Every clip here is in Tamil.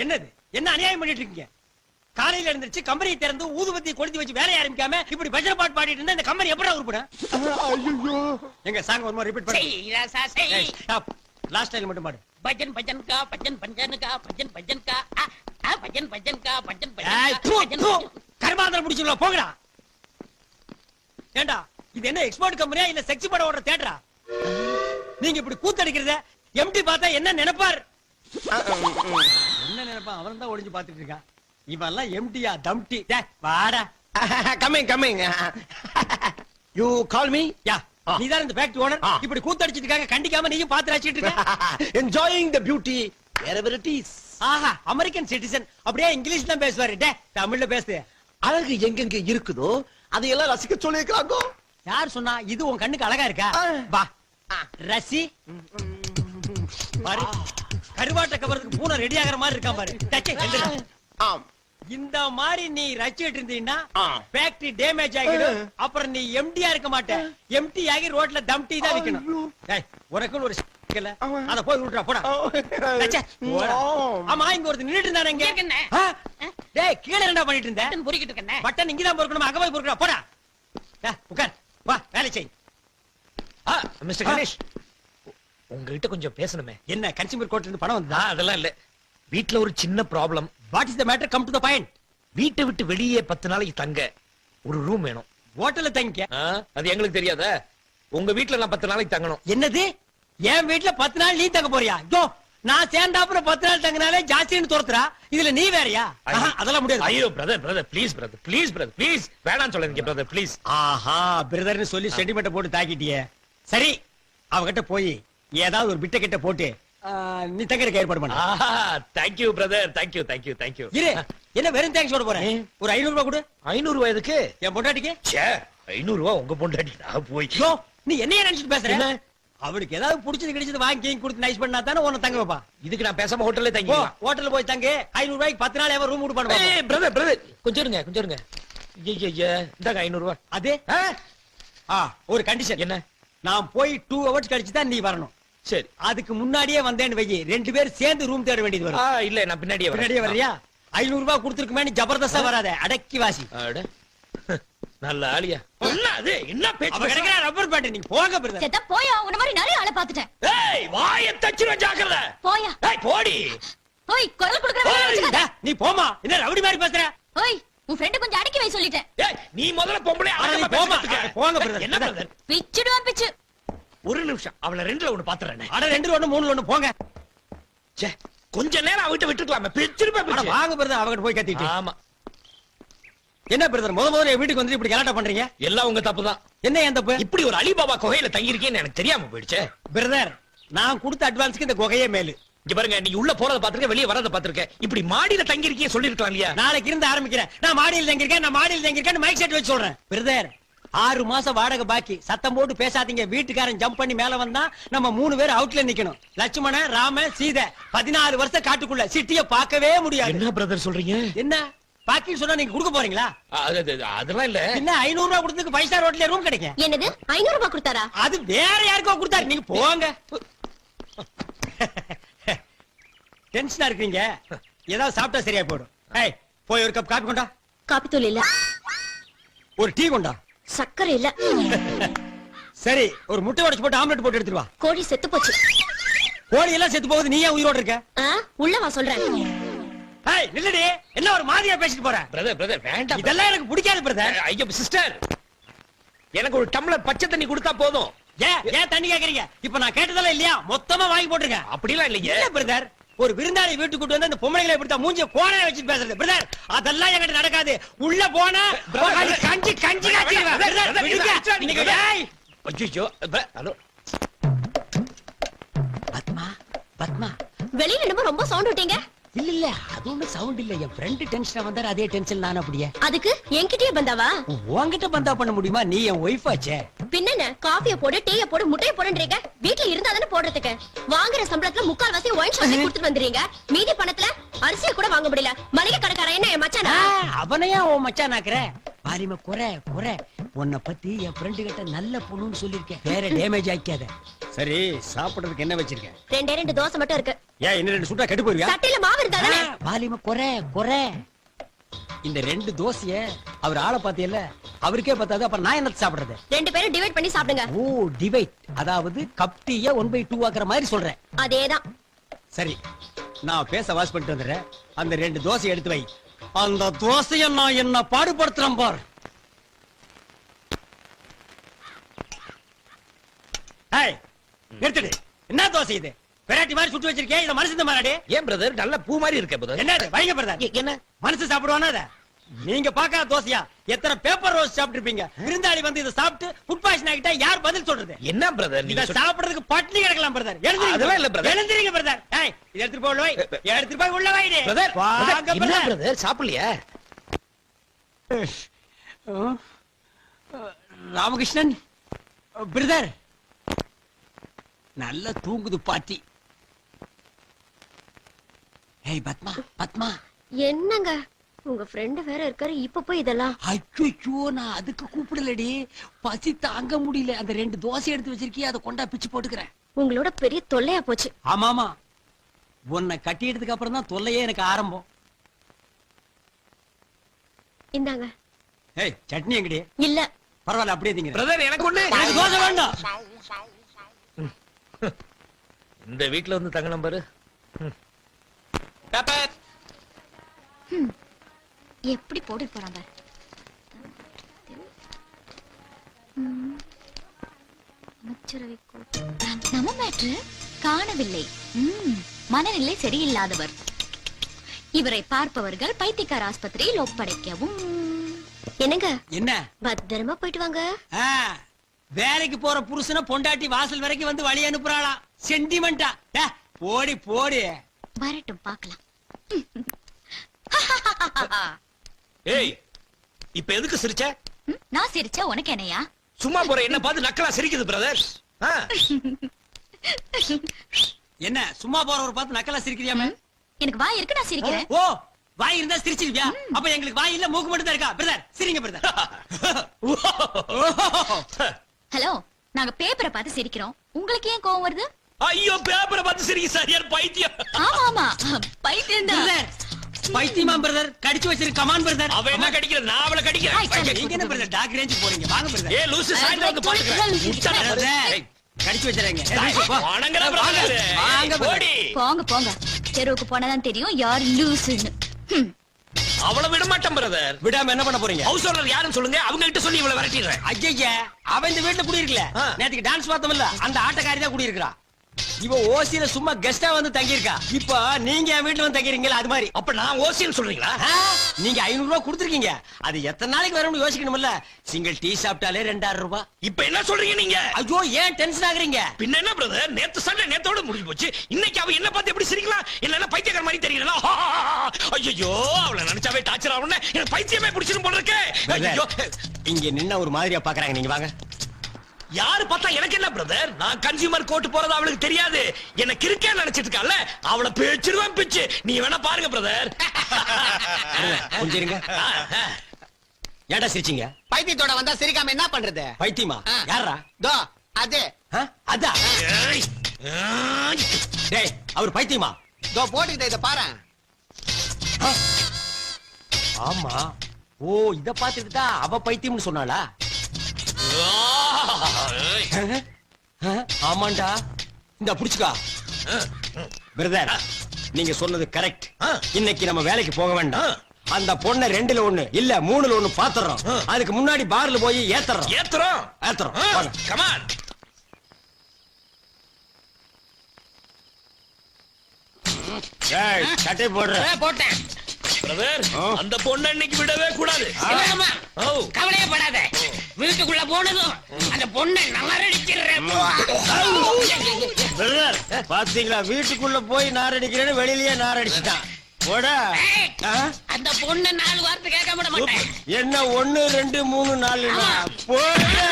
என்னது என்ன அநியாயம் பண்ணிட்டு இருக்கீங்க? காலையில எழுந்திருச்சு கம்பெனியை திறந்து ஊதுபத்தி கொளுத்தி வச்சு வேலைய ஆரம்பிக்காம இப்படி பஜனை பாட்டு பாடிட்டு இருந்தா இந்த கம்பெனி எப்படா உருப்படும்? ஐயோ எங்க சாங் ஒரு மாதிரி ரிப்பீட் பண்ணு. செய் ராசா செய். ஸ்டாப். லாஸ்ட் டைம் மட்டும் பாடு. பஜன் பஜன் கா பஜன் பஜன் கா பஜன் பஜன் கா பஜன் பஜன் கா பஜன் ஏய், தூ, தூ. கர்மாந்திரம் முடிச்சுங்களா போங்கடா. ஏண்டா இது என்ன எக்ஸ்போர்ட் கம்பெனியா இல்ல செக்ஸ் படம் ஓடுற தியேட்டரா? நீங்க இப்படி கூத்தடிக்கிறத எம்டி பார்த்தா என்ன நினைப்பார்? என்ன நினைப்பான்? அவன் தான் ஒளிஞ்சு பாத்துட்டு இருக்கான். இவன் எல்லாம் எம்டியா தம்டி. டேய் வாடா. coming you call me யா நீதான் இந்த ஃபேக்டரி ஓனர். இப்படி கூத்தடிச்சிட்டு இருக்காங்க கண்டிக்காம நீயும் பாத்து ரசிச்சிட்டு இருக்க. enjoying the beauty wherever it is. ஆஹா அமெரிக்கன் சிட்டிசன் அப்படியே இங்கிலீஷ் தான் பேசுவாரு. டேய் தமிழ்ல பேசு. அழகு எங்கெங்க இருக்குதோ அதையெல்லாம் ரசிக்க சொல்லிருக்காங்க. யார் சொன்னா? இது உன் கண்ணுக்கு அழகா இருக்கா? வா ரசி பாரு. கருவாட்ட கவரத்துக்கு பூனை ரெடி ஆகிற மாதிரி இருக்கான் பாரு. டச்சே எந்திரா. ஆம் இந்த மாதிரி நீ ரசிச்சிட்டு இருந்தீன்னா ஃபேக்டரி டேமேஜ் ஆகிடும். அப்புறம் நீ எம்டியா இருக்க மாட்ட. எம்டி ஆகி ரோட்ல தம்டி தான் விக்கணும். டேய் உனக்கு ஒரு இல்ல அத போய் விட்டுறா போடா. டச்சே போடா. ஆமா இங்க ஒருத்தர் நின்னுட்டு இருந்தானே இங்க. கேக்கண்ணே. டேய் கீழ என்னடா பண்ணிட்டு இருந்த? பட்டன் பொறுக்கிட்டு இருக்கண்ணே. பட்டன் இங்க தான் பொறுக்கணும். அங்க போய் பொறுக்கடா போடா. டேய் உட்கார். வா வேலை செய். மிஸ்டர் கணேஷ் உங்ககிட்ட கொஞ்சம் பேசணுமே. என்ன கன்சியூமர் கோர்ட்ல இருந்து பணம் வந்தா? அதெல்லாம் இல்ல, வீட்ல ஒரு சின்ன problem. What is the matter? Come to the point. வீட்டை விட்டு வெளியே 10 நாளைக்கு தங்க ஒரு ரூம் வேணும். ஹோட்டல்ல தங்கிக்க. அது எங்களுக்கு தெரியாதா? உங்க வீட்ல நான் 10 நாளைக்கு தங்கணும். என்னது? என் வீட்ல 10 நாள் நீ தங்க போறியா? யோ நான் சேர்ந்தாப்புல 10 நாள் தங்கினாலே ஜாஸ்தின்னு தோத்துறா. இதுல நீ வேறயா? அதெல்லாம் முடியாது. ஐயோ பிரதர் ப்ளீஸ் வேணாம்னு சொல்லாதீங்க பிரதர் ப்ளீஸ். ஆஹா பிரதர்னு சொல்லி சென்டிமெண்ட் போட்டு தாக்கிட்டியே. சரி அவகிட்ட போய் ஏதாவது ஒரு பிட்ட கிட்ட போட்டு நீ தங்கறதுக்கு ஏற்பாடு பண்ணு. Thank you brother. Thank you. இரு என்ன வெறும் தேங்க்ஸ் சொல்ல போறேன். ஒரு 500 ரூபாய் கொடு. 500 ரூபாய் எதுக்கு? என் பொண்டாட்டிக்கு. ச்சே 500 ரூபாய் உங்க பொண்டாட்டி நான் போய். யோ நீ என்னைய நினைச்சிட்டு பேசுற? என்ன? அவளுக்கு ஏதாவது புடிச்சது கிடைச்சது வாங்கி கொடுத்து நைஸ் பண்ணா தானே உன்னை தங்க வைப்பா. இதுக்கு நான் பேசாம ஹோட்டல்ல தங்கி. ஹோட்டல்ல போய் தங்கு. 500 ரூபாய்க்கு 10 நாள் எவன் ரூம் விட்டு பண்ணுவா? பிரதர் கொஞ்சம் இருங்க. ஐயா இந்தாங்க 500 ரூபாய். அது ஒரு கண்டிஷன். என்ன? நான் போய் 2 hours கழிச்சு தான் நீ வரணும். சரி அதுக்கு முன்னாடியே வந்தேன்னு வை. 2 பேரும் சேர்ந்து ரூம் தேட வேண்டியது வரும். இல்ல நான் பின்னாடியே வர்றியா? 500 ரூபாய் கொடுத்துருக்குமே நீ ஜபர்தஸ்தா வராத. அடக்கி வாசி. நல்ல ஆளியா. என்ன பேச்சு? அவ கிடைக்கிற ரப்பர் பேண்ட். நீ போங்க பிரதர். செத்த போயா. உன்ன மாதிரி நிறைய ஆளை பாத்துட்டேன். ஏய் வாயை தச்சிர ஜாக்கிரதை. போயா. ஏய் போடி. ஓய் குரல் குடுக்குற. நீ போமா. என்ன ரவுடி மாதிரி பேசுற? ஓய் உன் ஃப்ரெண்ட் கொஞ்சம் அடக்கி வை சொல்லிட்டேன். ஏய் நீ முதல்ல பொம்பளை நீ போமா. போங்க பிரதர். என்ன பிரதர்? பிச்சுடுவா பிச்சு. ஒரு நிமிஷம் அவள 2ல ஒன்னு பாத்துறேனே. அட 2 1 3 1 போங்க. ச்சே கொஞ்ச நேரம் அவகிட்ட விட்டுக்கலாமே. பிச்சிருப்பே அட பிச்சு. வாங்க பிரதர். அவகிட்ட போய் கத்திட்டு. ஆமா என்ன பிரதர் முதல்ல என் வீட்டுக்கு வந்து இப்படி கலாட்டா பண்றீங்க? எல்லாம் உங்க தப்பு தான். என்ன ஏன் தப்பு? இப்படி ஒரு அலிபாபா குகையில தங்கி இருக்கேன்னு எனக்கு தெரியாம போயிடுச்சே. பிரதர் நான் கொடுத்த அட்வான்ஸ்க்கு இந்த குகையே மேலு. இங்க பாருங்க நீங்க உள்ள போறத பாத்துருக்க வெளிய வரத பாத்துருக்க. இப்படி மாடியில தங்கி இருக்கீங்க சொல்லிருக்கலாம் இல்லையா? நாளைக்கு இருந்து ஆரம்பிக்கிறேன். நான் மாடியில் தங்கியிருக்கேன் மைக் செட் வச்சு சொல்றேன். பிரதர் 6 மாசம் வாடகை பாக்கி. சத்தம் போட்டு பேசாதீங்க. வீட்டுக்காரன் ஜம்ப் பண்ணி மேல வந்தா நம்ம 3 பேர் அவுட்ல நிக்கணும். லட்சுமண ராம சீதை 14 வருஷம் காட்டுக்குள்ள சிட்டிய பார்க்கவே முடியாது. என்ன பிரதர் சொல்றீங்க? என்ன பாக்கின்னு சொன்னா நீங்க கொடுக்க போறீங்களா? அதெல்லாம் இல்ல. என்ன 500 ரூபாய் கொடுத்ததுக்கு 5 ஸ்டார் ஹோட்டல்ல ரூம் கிடைக்கும். என்னது 500 ரூபாய் கொடுத்தாரா? அது வேற யாருக்கோ கொடுத்தாரு. நீங்க போங்க. டென்ஷனா இருக்கீங்க. ஏதாவது சாப்பிட்டா சரியா போயிடும். ஏய் போய் ஒரு கப் காபி கொண்டா. காபி தூள் இல்ல. ஒரு டீ கொண்டா. சக்கரை இல்ல. சரி ஒரு முட்டை உடைச்சு போட்டு ஆம்லெட் போட்டு எடுத்துட்டு வா. கோழி செத்து போச்சு. கோழி எல்லாம் செத்து போகுது. நீ ஏன் உயிரோட இருக்க? உள்ள வா சொல்றேன். ஏய் நில்லுடி. என்ன ஒரு மாதிரியா பேசிட்டு போற? பிரதர் வேண்டாம். இதெல்லாம் எனக்கு பிடிக்காது பிரதர். ஐயா சிஸ்டர் எனக்கு ஒரு டம்ளர் பச்சை தண்ணி கொடுத்தா போதும். ஏன் தண்ணி கேக்குறீங்க? இப்ப நான் கேட்டதெல்லாம் இல்லையா? மொத்தமா வாங்கி போட்டுருங்க. அப்படிலாம் இல்லையே. இல்ல பிரதர் ஒரு விருந்தாளி வீட்டுக்கு கூட்டு வந்து அந்த பொம்பளைகளை இப்படி மூஞ்சிய கோணைய வச்சுட்டு பேசுறது பிரதர். அதெல்லாம் என்கிட்ட நடக்காது. உள்ள போனா கஞ்சி காய்ச்சிடுவேன் பிரதர். நீங்க ஏய் ஐயோ ஹலோ பத்மா வெளியில என்னமோ ரொம்ப சவுண்ட் விட்டீங்க. இல்ல அது ஒண்ணு சவுண்ட் இல்ல. என் ஃப்ரெண்ட் டென்ஷனா வந்தாரு. அதே டென்ஷன் நான் அப்படியே. அதுக்கு என்கிட்டயே பந்தாவா? உன்கிட்ட பந்தா பண்ண முடியுமா? நீ என் ஒய்ஃப் ஆச்சே. பின்ன காஃபிய போடு டீய போடு முட்டைய போடுன்றீங்க. வீட்ல இருந்தா தானே போடுறதுக்கு. வாங்குற சம்பளத்துல 3/4 ஒயின் ஷாப்ல கொடுத்துட்டு வந்துறீங்க. மீதி பணத்துல அரிசிய கூட வாங்க முடியல. மளிகை கடைக்காரன் என்ன என் மச்சானா? அவனையா உன் மச்சான் ஆக்குற? பாரிம குறை உன்னை பத்தி என் ஃப்ரெண்டு கிட்ட நல்ல பொண்ணுன்னு சொல்லிருக்கேன். வேற டேமேஜ் ஆக்காத. சரி சாப்பிடுறதுக்கு என்ன வச்சிருக்க? ரெண்டு தோசை மட்டும் இருக்கு. ஏன் இன்னும் 2 சுட்டா கெட்டு போயிருவியா? சட்டையில மாவு இருந்தானே. வாலிம குறை. இந்த 2 தோசைய அவர் ஆளை பாத்தியல்ல, அவருக்கே பத்தாது, அப்புறம் நான் என்ன சாப்பிடுறது? 2 பேரும் டிவைட் பண்ணி சாப்பிடுங்க. ஓ டிவைட், அதாவது கப் டீய 1/2 ஆக்குற மாதிரி சொல்றேன். அதேதான். சரி, நான் பேச வாஸ் பண்ணிட்டு வந்துடுறேன். அந்த 2 தோசை எடுத்து வை. அந்த தோசைய நான் என்ன பாடுபடுத்துறேன் பார். ஏய், எடுத்துடு. என்ன தோசை இது? வெரைட்டி மாதிரி சுட்டு வச்சிருக்கேன். இத மனுஷன் மாறாடே. ஏன் பிரதர் நல்ல பூ மாதிரி இருக்க பிரதர்? என்னது வைங்க பிரதர்? என்ன மனுஷன் சாப்பிடுவானா அத? நீங்க பாக்காத தோசையா? எத்தனை பேப்பர் ரோஸ் சாப்பிட்டிருப்பீங்க. விருந்தாளி வந்து இத சாப்பிட்டு ஃபுட் பாய்சன் ஆகிட்டா யார் பதில் சொல்றது? என்ன பிரதர் இத சாப்பிடுறதுக்கு பட்டினி கிடக்கலாம் பிரதர். அதெல்லாம் இல்ல brother. எழுந்திருங்க பிரதர். ஏய், இத எடுத்து போய் உள்ள வை. எடுத்து போய் உள்ள வைடே. பிரதர் வாங்க என்ன பிரதர். பிரதர் சாப்பிடலையா? ராமகிருஷ்ணன் பிரதர் நல்ல தூங்குது பாட்டி. ஏய் பத்மா என்னங்க உங்க ஃப்ரெண்ட் வேற இருக்காரு, இப்ப போய் இதெல்லாம்? அச்சோ, நான் அதுக்கு கூப்பிடலடி. பசி தாங்க முடியல. அந்த 2 தோசை எடுத்து வச்சிருக்கிய, அதை கொண்டா பிச்சு போட்டுக்கிறேன். உங்களோட பெரிய தொல்லையா போச்சு. ஆமாமா, உன்னை கட்டியதுக்கு அப்புறம் தான் தொல்லையே எனக்கு ஆரம்பம். இந்தாங்க. ஏய், சட்னி எங்கடி? இல்ல. பரவாயில்ல, அப்படியே திங்க. பிரதர் எனக்கு ஒண்ணு. எனக்கு தோசை வேண்டாம். இந்த வீட்ல வந்து தங்க நம்பரு. பேப்பர் எப்படி போட்டு போறாங்க? அமைச்சரவை நம்ம மேட்ரு காணவில்லை. மனநிலை சரியில்லாதவர். இவரை பார்ப்பவர்கள் பைத்தியக்கார ஆஸ்பத்திரியில் ஒப்படைக்கவும். என்னங்க? என்ன? பத்திரமா போயிட்டு வாங்க. வேலைக்கு போற புருஷனை பொண்டாட்டி வாசல் வரைக்கும் வந்து வழி அனுப்புறாளாம். சென்டிமெண்டா? போடி போடி. வரட்டும் பார்க்கலாம். ஏய், இப்ப எதுக்கு சிரிச்ச? நான் சிரிச்சா உனக்கு என்னையா? சும்மா போற என்ன பார்த்து நக்கலா சிரிக்குது பிரதர். என்ன சும்மா போறவர் பார்த்து நக்கலா சிரிக்கிறியாமே? எனக்கு வாய் இருக்கு, நான் சிரிக்கிறேன். ஓ, வாய் இருந்தா சிரிச்சிருவியா? அப்ப எங்களுக்கு வாய் இல்ல, மூக்கு மட்டும் தான் இருக்கா? பிரதர் சிரிங்க பிரதர். ஹலோ, நாங்க பேப்பரை பார்த்து சிரிக்கிறோம், உங்களுக்கு ஏன் கோவம் வருது? ஐயோ, பேப்பரை பார்த்து சிரிக்க சரியான பைத்தியம். ஆமா பைத்தியம் தான். பிரதர் பைத்தியமா பிரதர்? கடிச்சு வச்சிருக்க கமான் பிரதர். அவ என்ன கடிக்கிறது? நான் அவளை கடிக்கிறேன். நீங்க என்ன பிரதர் டாக் ரேஞ்ச் போறீங்க? வாங்க பிரதர். ஏய் லூசு, சாயந்தரம் வந்து பாத்துக்கிறேன். முட்டாள பிரதர் கடிச்சு வச்சிரங்க. வாங்கடா பிரதர். வாங்க போடி. போங்க தெருவுக்கு போனதான் தெரியும் யார் லூசுன்னு. அவளை விட மாட்டேன் பிரதர். விடாம என்ன பண்ண போறீங்க? ஹவுஸ் ஓனர் யாருன்னு சொல்லுங்க, அவங்க கிட்ட சொல்லி இவளை விரட்டிடுறேன். ஐயா, அவன் இந்த வீட்டுல குடியிருக்கல. நேத்துக்கு டான்ஸ் பார்த்தோம்ல, அந்த ஆட்டக்காரி தான் குடியிருக்கா. இவ ஓசியில சும்மா கெஸ்டா வந்து தங்கி இருக்கா. இப்ப நீங்க என் வீட்டுல வந்து தங்கிறீங்களா? அது மாதிரி. அப்ப நான் ஓசின்னு சொல்றீங்களா? நீங்க 500 ரூபாய் கொடுத்துருக்கீங்க. அது எத்தனை நாளைக்கு வரும்னு யோசிக்கணும்ல. சிங்கிள் டீ சாப்பிட்டாலே 2000 ரூபாய். இப்ப என்ன சொல்றீங்க நீங்க? ஐயோ, ஏன் டென்ஷன் ஆகுறீங்க? பின்ன என்ன பிரதர், நேத்து சண்டை நேத்தோட முடிஞ்சு போச்சு. இன்னைக்கு அவ என்ன பார்த்து எப்படி சிரிக்கலாம்? என்ன பைத்தியக்கார மாதிரி தெரியல? ஐயோ, அவளை நினைச்சாவே டார்ச்சர் ஆகும்னு எனக்கு பைத்தியமே பிடிச்சிரும் போல இருக்கே. ஐயோ, இங்க நின்ன ஒரு மாதிரியா பாக்குறாங்க. நீங்க வாங்க. யாரு பார்த்தா எனக்கு என்ன பிரதர்? நான் கன்சியூமர் கோர்ட் போறது அவளுக்கு தெரியாது. என்ன கிறுக்கே நினைச்சிட்டு இருக்கால, அவளை பேச்சிடுவேன் பிச்சு. நீ வேணா பாருங்க பிரதர். கொஞ்சம் இருங்க. ஏன்டா சிரிச்சீங்க? பைத்தியத்தோட வந்தா சிரிக்காம என்ன பண்றது? பைத்தியமா? யாரா? தோ அது. அதான். டேய், அவர் பைத்தியமா? தோ போட்டுக்கிட்ட இத பாரு. ஆமா. ஓ, இத பாத்துட்டு தான் அவ பைத்தியம்னு சொன்னாளா? ஆமாண்டா. இந்த புடிச்சுக்கா பிரதர். நீங்க சொன்னது கரெக்ட். இன்னைக்கு நம்ம வேலைக்கு போக வேண்டாம். அந்த பொண்ணை 2ல 1 இல்ல 3ல 1 பாத்துறோம். அதுக்கு முன்னாடி பார்ல போய் ஏத்துறோம். Come on. ஏய், சட்டை போடுற. போட்டேன் பிரதர், அந்த பொண்ணை இன்னைக்கு விடவே கூடாது. இல்லம்மா, கவலையே படாத. வீட்டுக்குள்ள போனதும் அந்த பொண்ணை நகரடிச்சிடுறேன். பிரதர் பாத்தீங்களா, வீட்டுக்குள்ள போய் நார் அடிக்கிறேன்னு வெளியிலேயே நார் அடிச்சுட்டான். போடா. அந்த பொண்ணை 4 வார்த்தை கேட்க விட மாட்டேன். என்ன 1 2 3 4 போடா.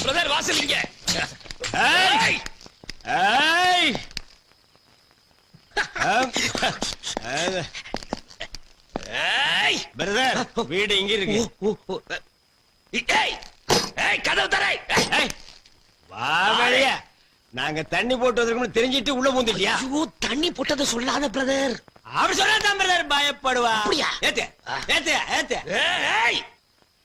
பிரதர் வாசல் இங்க. ஏய் ஏய் ஏய் பிரதர், வீடு இங்க இருக்கு. ஏய் ஏய், கதவு தரை. ஏய், வா வெளிய. நாங்க தண்ணி போட்டு வந்திருக்கோம்னு தெரிஞ்சிட்டு உள்ள பூந்துட்டியா? ஐயோ தண்ணி போட்டதை சொல்லாத பிரதர். அவர் சொல்லாதான் பிரதர் பயப்படுவா. அப்படியா? ஏத்து ஏத்து ஏத்து. ஏய்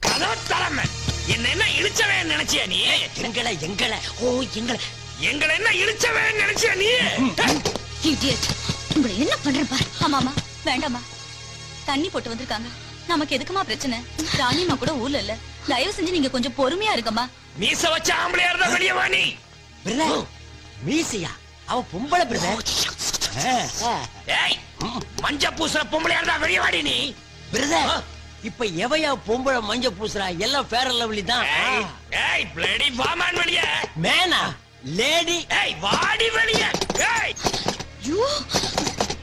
கதவு தரமே. என்ன இழுச்சவன் நினைச்சியா நீ? எங்களை எங்களை என்ன இழுச்சவன் நினைச்சியா நீ? இடியட். உங்களை என்ன பண்றேன் பாரு. ஆமாமா வேண்டாமா. தண்ணி போட்டு வந்திருக்காங்க. நமக்கு எதுக்குமா பிரச்சனை? ராணிமா கூட ஊர்ல இல்ல. தயவு செஞ்சு நீங்க கொஞ்சம் பொறுமையா இருக்கமா. மீச வச்ச ஆம்பளையா இருந்தா வெளிய வா நீ. பிரதர் மீசியா? அவ பொம்பளை பிரதர். ஏய் மஞ்ச பூசுற பொம்பளையா இருந்தா வெளிய வாடி நீ. பிரதர் இப்ப எவையா பொம்பளை மஞ்ச பூசுறா? எல்லாம் ஃபேர் அண்ட் லவ்லி தான். ஏய் பிளடி வாமான் வெளிய. மேனா லேடி. ஏய் வாடி வெளிய. ஏய் ஐயோ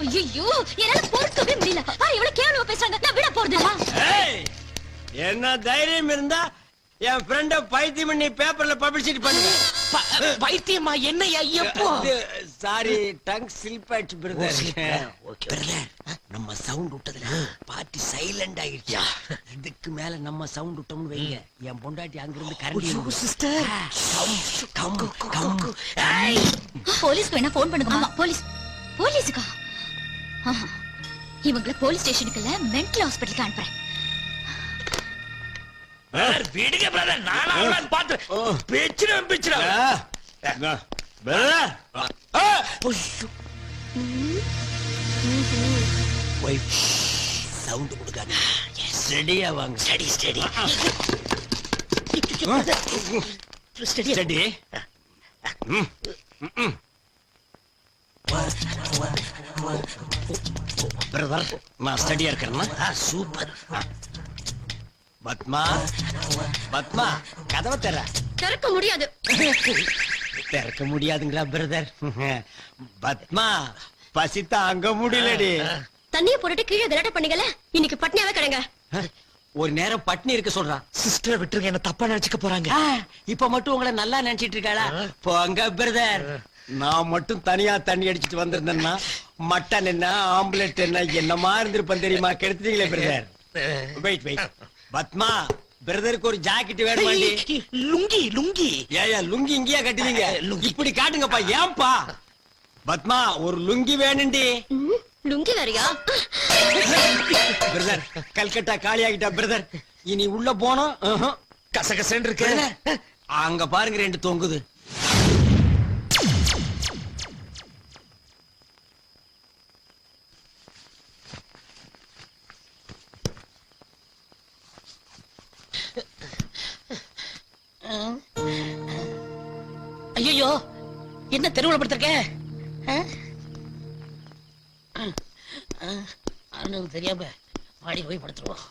ஐயோ என்னால பொறுக்கவே முடியல. இவ்வளவு கேவலமா பேசுறாங்க. நான் விட போறதில்ல. ஏய் என்ன தைரியம் இருந்தா என் ஃப்ரெண்ட பைத்தியம் பண்ணி பேப்பர்ல பப்ளிசிட்டி பண்ணுங்க. பைத்தியமா என்னையா எப்போ? சாரி டங் ஸ்லிப் ஆயிடுச்சு பிரதர். ஓகே பிரதர் நம்ம சவுண்ட் விட்டதுல பார்ட்டி சைலண்ட் ஆயிடுச்சா? இதுக்கு மேல நம்ம சவுண்ட் விட்டோம்னு வைங்க என் பொண்டாட்டி அங்க இருந்து கரண்ட் சிஸ்டர். Come come. ஏய் போலீஸ்க்கு என்ன போன் பண்ணுங்க. ஆமா போலீஸ். போலீஸ்க்கா? இவங்கள போலீஸ் ஸ்டேஷனுக்கு இல்ல மென்டல் ஹாஸ்பிடலுக்கு அனுப்புறேன். பிரதர் விடுங்க பிரதர். நானா அவள பாத்து பேச்சுறேன். பிரதர் வைஃப் சவுண்ட் கொடுக்காத. ரெடியா வாங்க. Study study study study. Brother நான் ஸ்டடியா இருக்கேன்னா சூப்பர். பத்மா பத்மா கதவை தர. திறக்க முடியாது. திறக்க முடியாதுங்களா பிரதர்? பத்மா பசி தாங்க முடியலடி. தண்ணிய போட்டுட்டு கீழே கலாட்ட பண்ணீங்கல. இன்னைக்கு பட்னியாவே கிடங்க. ஒரு நேரம் பட்னி இருக்க சொல்றான். சிஸ்டர் விட்டுருங்க. என்ன தப்பா நினைச்சுக்க போறாங்க. இப்ப மட்டும் உங்களை நல்லா நினைச்சிட்டு இருக்காளா? போங்க பிரதர். நான் மட்டும் தனியா தண்ணி அடிச்சிட்டு வந்திருந்தேன்னா மட்டன் என்ன ஆம்புலெட் என்ன என்னமா இருந்திருப்பேன் தெரியுமா? கெடுத்தீங்களே பிரதர். Wait wait. பத்மா பிரதருக்கு ஒரு ஜாக்கெட் வேணுமாண்டி? லுங்கி லுங்கி. ஏயா லுங்கி இங்கேயா கட்டுவீங்க? இப்படி காட்டுங்கப்பா. ஏன்பா? பத்மா ஒரு லுங்கி வேணுண்டி. லுங்கி வேறையா? பிரதர் கல்கட்டா காலி ஆகிட்டா பிரதர். இனி உள்ள போனோம் கசகசன்னு இருக்கு. அங்க பாருங்க ரெண்டு தொங்குது. ஐயோ என்ன தெருவுல படுத்திருக்க? அண்ணனுக்கு தெரியாம மாடி போய் படுத்துருவோம்.